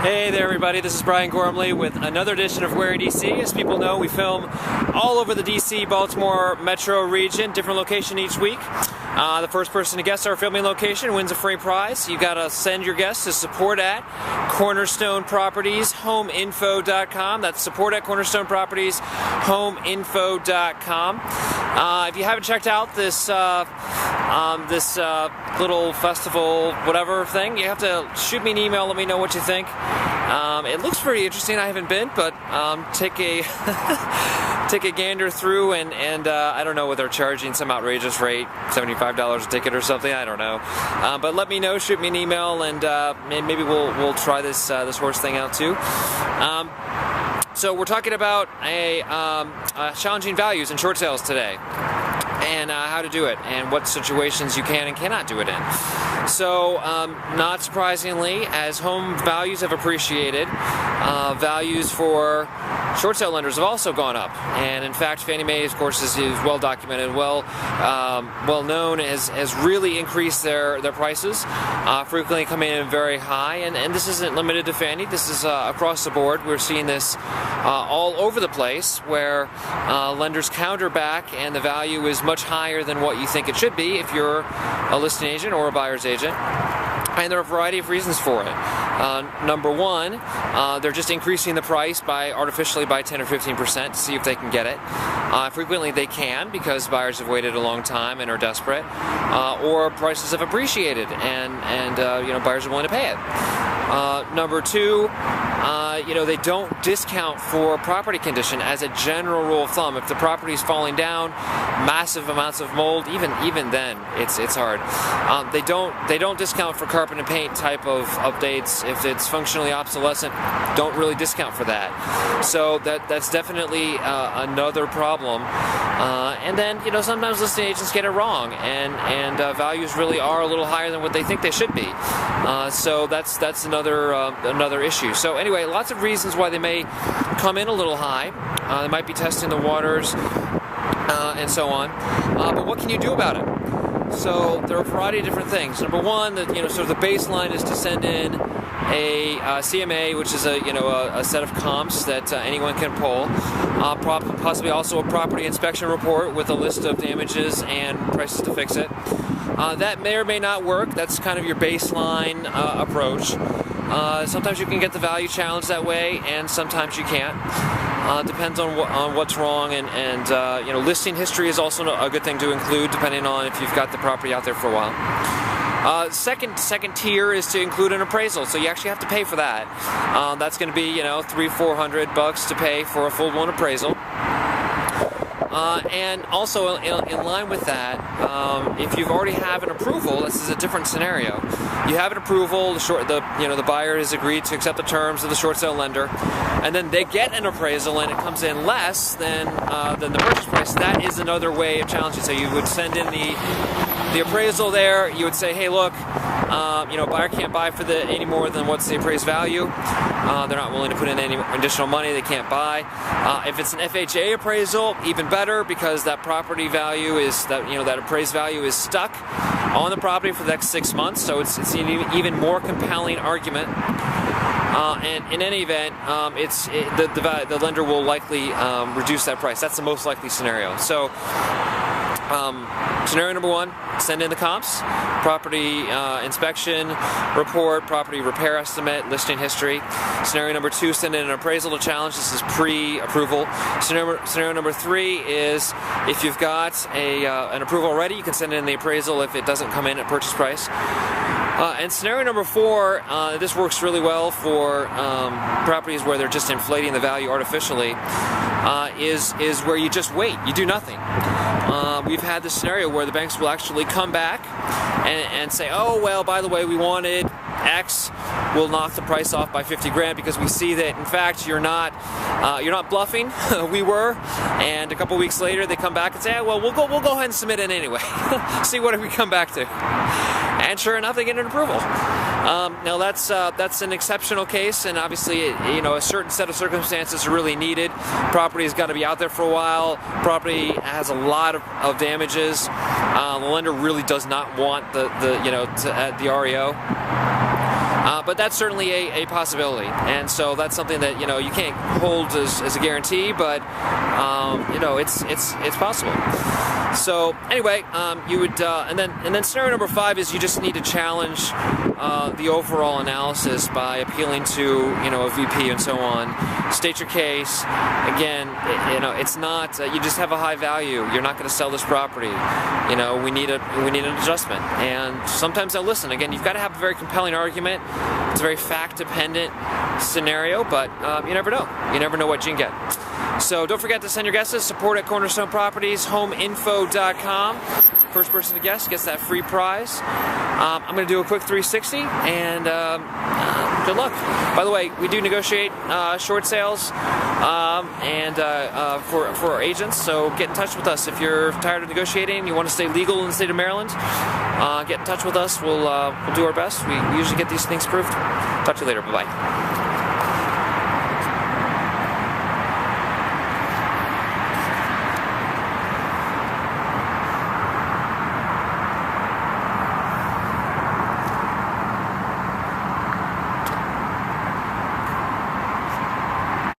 Hey there everybody, this is Brian Gormley with another edition of Where in DC. As people know, we film all over the DC-Baltimore metro region, different location each week. The first person to guess our filming location wins a free prize. You gotta send your guess to support at Cornerstone Properties homeinfo.com. That's support at Cornerstone Properties homeinfo.com. If you haven't checked out this little festival whatever thing, you have to shoot me an email, let me know what you think. It looks pretty interesting. I haven't been, but take a take a gander through, and I don't know what they're charging, some outrageous rate, $75 a ticket or something, I don't know. But let me know, shoot me an email, and maybe we'll try this horse thing out too. So we're talking about challenging values in short sales today, and how to do it, and what situations you can and cannot do it in. So, not surprisingly, as home values have appreciated, values for short sale lenders have also gone up. And in fact, Fannie Mae, of course, is well documented, well known, has really increased their prices, frequently coming in very high. And this isn't limited to Fannie. This is across the board. We're seeing this all over the place, where lenders counter back, and the value is much higher than what you think it should be if you're a listing agent or a buyer's agent. And there are a variety of reasons for it. Number one, they're just increasing the price artificially by 10 or 15% to see if they can get it. Frequently they can, because buyers have waited a long time and are desperate, or prices have appreciated and buyers are willing to pay it. Number two, they don't discount for property condition as a general rule of thumb. If the property is falling down, massive amounts of mold, even then it's hard. They don't discount for carpet and paint type of updates. If it's functionally obsolescent, don't really discount for that. So that's definitely another problem. And then sometimes listing agents get it wrong, and values really are a little higher than what they think they should be. So that's another issue. So anyway, lots of reasons why they may come in a little high. They might be testing the waters and so on. But what can you do about it? So there are a variety of different things. Number one, sort of the baseline is to send in a CMA, which is a set of comps that anyone can pull. Possibly also a property inspection report with a list of damages and prices to fix it. That may or may not work. That's kind of your baseline approach. Sometimes you can get the value challenge that way, and sometimes you can't. Depends on what's wrong, and listing history is also a good thing to include, depending on if you've got the property out there for a while. Second tier is to include an appraisal, so you actually have to pay for that. That's going to be $300-400 to pay for a full-blown appraisal. And also in line with that, if you already have an approval, this is a different scenario. You have an approval, the buyer has agreed to accept the terms of the short sale lender, and then they get an appraisal and it comes in less than the purchase price. That is another way of challenging. So you would send in the appraisal there. You would say, hey, look, buyer can't buy for any more than what's the appraised value. They're not willing to put in any additional money. They can't buy. If it's an FHA appraisal, even better, because that property value is that appraised value is stuck on the property for the next 6 months. So it's an even more compelling argument. And in any event, the lender will likely reduce that price. That's the most likely scenario. So. Scenario number one, send in the comps, property inspection report, property repair estimate, listing history. Scenario number two, send in an appraisal to challenge. This is pre-approval. Scenario number three is if you've got an approval already, you can send in the appraisal if it doesn't come in at purchase price. And scenario number four, this works really well for properties where they're just inflating the value artificially, is where you just wait. You do nothing. We've had this scenario where the banks will actually come back and say, oh, well, by the way, we wanted X. We'll knock the price off by 50 grand because we see that, in fact, you're not bluffing. We were. And a couple weeks later, they come back and say, well, we'll go ahead and submit it anyway. See what we come back to. And sure enough, they get an approval. Now that's an exceptional case, and obviously, a certain set of circumstances are really needed. Property has got to be out there for a while. Property has a lot of damages. The lender really does not want the REO. But that's certainly a possibility, and so that's something that you can't hold as a guarantee, but it's possible. So anyway, you would and then scenario number 5 is you just need to challenge the overall analysis by appealing to a VP and so on. State your case. Again, it's not you just have a high value. You're not going to sell this property. We need an adjustment, and sometimes they'll listen. Again, you've got to have a very compelling argument. It's a very fact-dependent scenario, but you never know. You never know what you can get. So don't forget to send your guesses. Support at Cornerstone Properties, homeinfo.com. First person to guess gets that free prize. I'm going to do a quick 360, and good luck. By the way, we do negotiate short sales for our agents, so get in touch with us. If you're tired of negotiating, you want to stay legal in the state of Maryland, get in touch with us. We'll do our best. We usually get these things approved. Talk to you later. Bye-bye.